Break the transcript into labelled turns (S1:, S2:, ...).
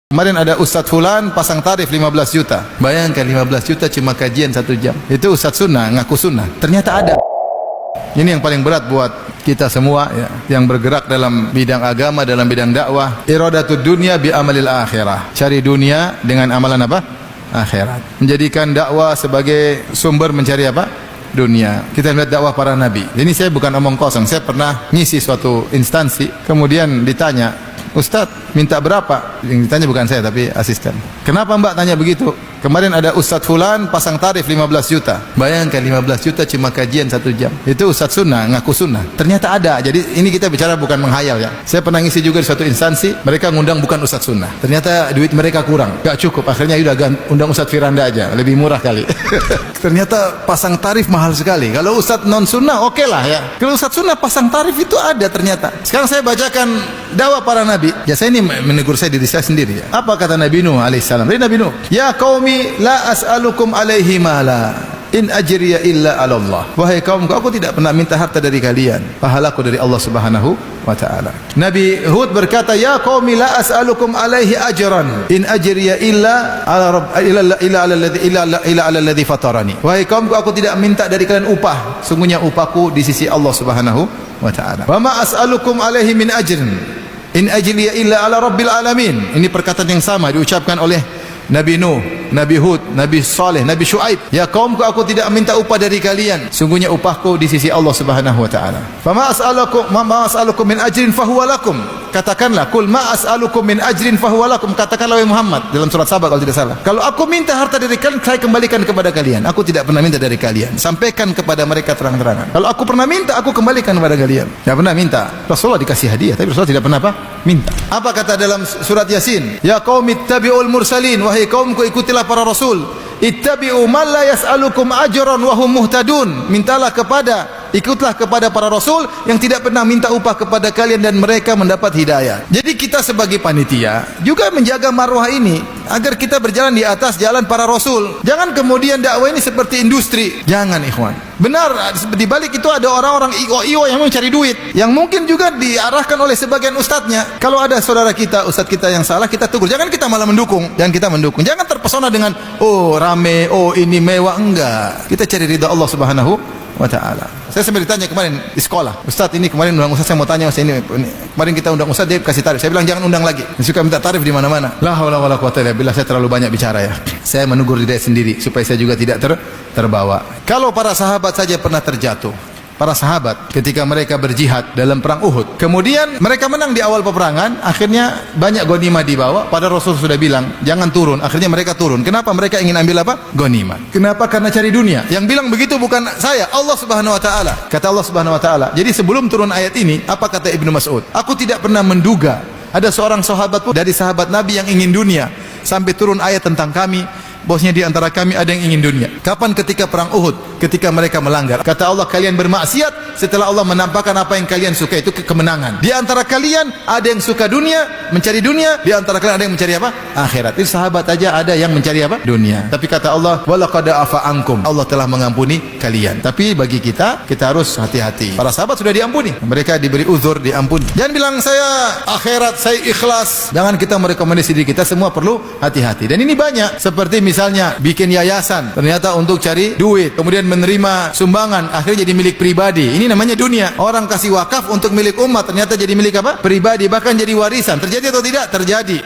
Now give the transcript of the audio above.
S1: Kemarin ada Ustadz Fulan pasang tarif 15 juta. Bayangkan 15 juta cuma kajian 1 jam. Itu Ustadz sunnah, ngaku sunnah. Ternyata ada. Ini yang paling berat buat kita semua ya, yang bergerak dalam bidang agama, dalam bidang dakwah. Iradatud dunya bi amalil akhirah. Cari dunia dengan amalan apa? Akhirat. Menjadikan dakwah sebagai sumber mencari apa? Dunia. Kita lihat dakwah para nabi. Ini saya bukan omong kosong. Saya pernah ngisi suatu instansi, kemudian ditanya, Ustadz, minta berapa? Yang ditanya bukan saya tapi asisten. Kenapa Mbak tanya begitu? Kemarin ada Ustadz Fulan pasang tarif 15 juta. Bayangkan 15 juta cuma kajian 1 jam. Itu Ustadz sunnah, ngaku sunnah. Ternyata ada. Jadi ini kita bicara bukan menghayal ya. Saya pernah ngisi juga di suatu instansi, mereka ngundang bukan Ustadz sunnah. Ternyata duit mereka kurang, gak cukup. Akhirnya udah undang Ustadz Firanda aja, lebih murah kali. Ternyata pasang tarif mahal sekali. Kalau Ustadz non sunnah oke lah ya. Kalau Ustadz sunnah pasang tarif itu ada ternyata. Sekarang saya bacakan dakwah para nabi. Ya saya ini menegur saya diri saya sendiri ya. Apa kata Nabi Nuh alaihissalam? Dari Nabi Nuh, ya qaumi la as'alukum alaihi mala in ajriya illa 'ala Allah. Wahai kaumku, aku tidak pernah minta harta dari kalian. Pahalaku dari Allah Subhanahu wa taala. Nabi Hud berkata, ya qaumi la as'alukum alaihi ajran in ajriya illa 'ala alladhi fatarani. Wahai kaumku, aku tidak minta dari kalian upah. Sungguhnya upahku di sisi Allah Subhanahu wa taala. Wa ma as'alukum alaihi min ajrin in ajliya illa 'ala rabbil alamin. Ini perkataan yang sama diucapkan oleh Nabi Nuh, Nabi Hud, Nabi Saleh, Nabi Syuaib. Ya kaumku, aku tidak minta upah dari kalian. Sungguhnya upahku di sisi Allah Subhanahu wa taala. Fama as'alukum min ajrin fahuwa lakum. Katakanlah, kul ma as'alukum min ajrin fahuwa lakum. Katakanlah wahai Muhammad dalam surat Sabah kalau tidak salah. Kalau aku minta harta dari kalian, saya kembalikan kepada kalian. Aku tidak pernah minta dari kalian. Sampaikan kepada mereka terang-terangan. Kalau aku pernah minta, aku kembalikan kepada kalian. Tidak pernah minta. Rasulullah dikasih hadiah, tapi Rasulullah tidak pernah apa? Minta. Apa kata dalam surat Yasin? Ya qaumi ittabi'ul mursalin. Wahai kaumku, ikutilah para rasul. Ittabi'u man la yas'alukum ajran wa hum muhtadun. Mintalah ikutlah kepada para rasul yang tidak pernah minta upah kepada kalian dan mereka mendapat hidayah. Jadi kita sebagai panitia juga menjaga marwah ini agar kita berjalan di atas jalan para rasul. Jangan kemudian dakwah ini seperti industri. Jangan ikhwan. Benar, di balik itu ada orang-orang io yang mencari duit, yang mungkin juga diarahkan oleh sebagian ustadznya. Kalau ada saudara kita, ustadz kita yang salah, kita tegur. Jangan kita malah mendukung. Jangan terpesona dengan oh rame, oh ini mewah. Enggak. Kita cari ridha Allah Subhanahu wa ta'ala. Saya sampai ditanya kemarin di sekolah, Ustaz ini kemarin undang Ustaz, saya mau tanya Ustaz ini kemarin kita undang Ustaz, dia kasih tarif. Saya bilang jangan undang lagi. Dia suka minta tarif di mana-mana. La haula wala quwata illa billah. Saya terlalu banyak bicara ya. Saya menegur diri sendiri supaya saya juga tidak terbawa. Kalau para sahabat saja pernah terjatuh. Para sahabat ketika mereka berjihad dalam perang Uhud, kemudian mereka menang di awal peperangan, akhirnya banyak ghanimah dibawa, padahal Rasul sudah bilang jangan turun, akhirnya mereka turun. Kenapa? Mereka ingin ambil apa? Ghanimah. Kenapa? Karena cari dunia. Yang bilang begitu bukan saya, Allah Subhanahu wa taala. Kata Allah Subhanahu wa taala. Jadi sebelum turun ayat ini, apa kata Ibnu Mas'ud? Aku tidak pernah menduga ada seorang sahabat pun dari sahabat Nabi yang ingin dunia sampai turun ayat tentang kami. Bosnya di antara kami ada yang ingin dunia. Kapan? Ketika perang Uhud, ketika mereka melanggar. Kata Allah, kalian bermaksiat setelah Allah menampakkan apa yang kalian suka, itu kemenangan. Di antara kalian ada yang suka dunia, mencari dunia. Di antara kalian ada yang mencari apa? Akhirat. Itu sahabat aja ada yang mencari apa? Dunia. Tapi kata Allah, walaqad afa ankum. Allah telah mengampuni kalian. Tapi bagi kita harus hati-hati. Para sahabat sudah diampuni. Mereka diberi uzur, diampuni. Jangan bilang saya akhirat, saya ikhlas. Jangan kita merekomendasi diri kita, semua perlu hati-hati. Dan ini banyak. Seperti misalnya bikin yayasan ternyata untuk cari duit, kemudian menerima sumbangan, akhirnya jadi milik pribadi. Ini namanya dunia. Orang kasih wakaf untuk milik umat, ternyata jadi milik apa? Pribadi, bahkan jadi warisan. Terjadi atau tidak? Terjadi.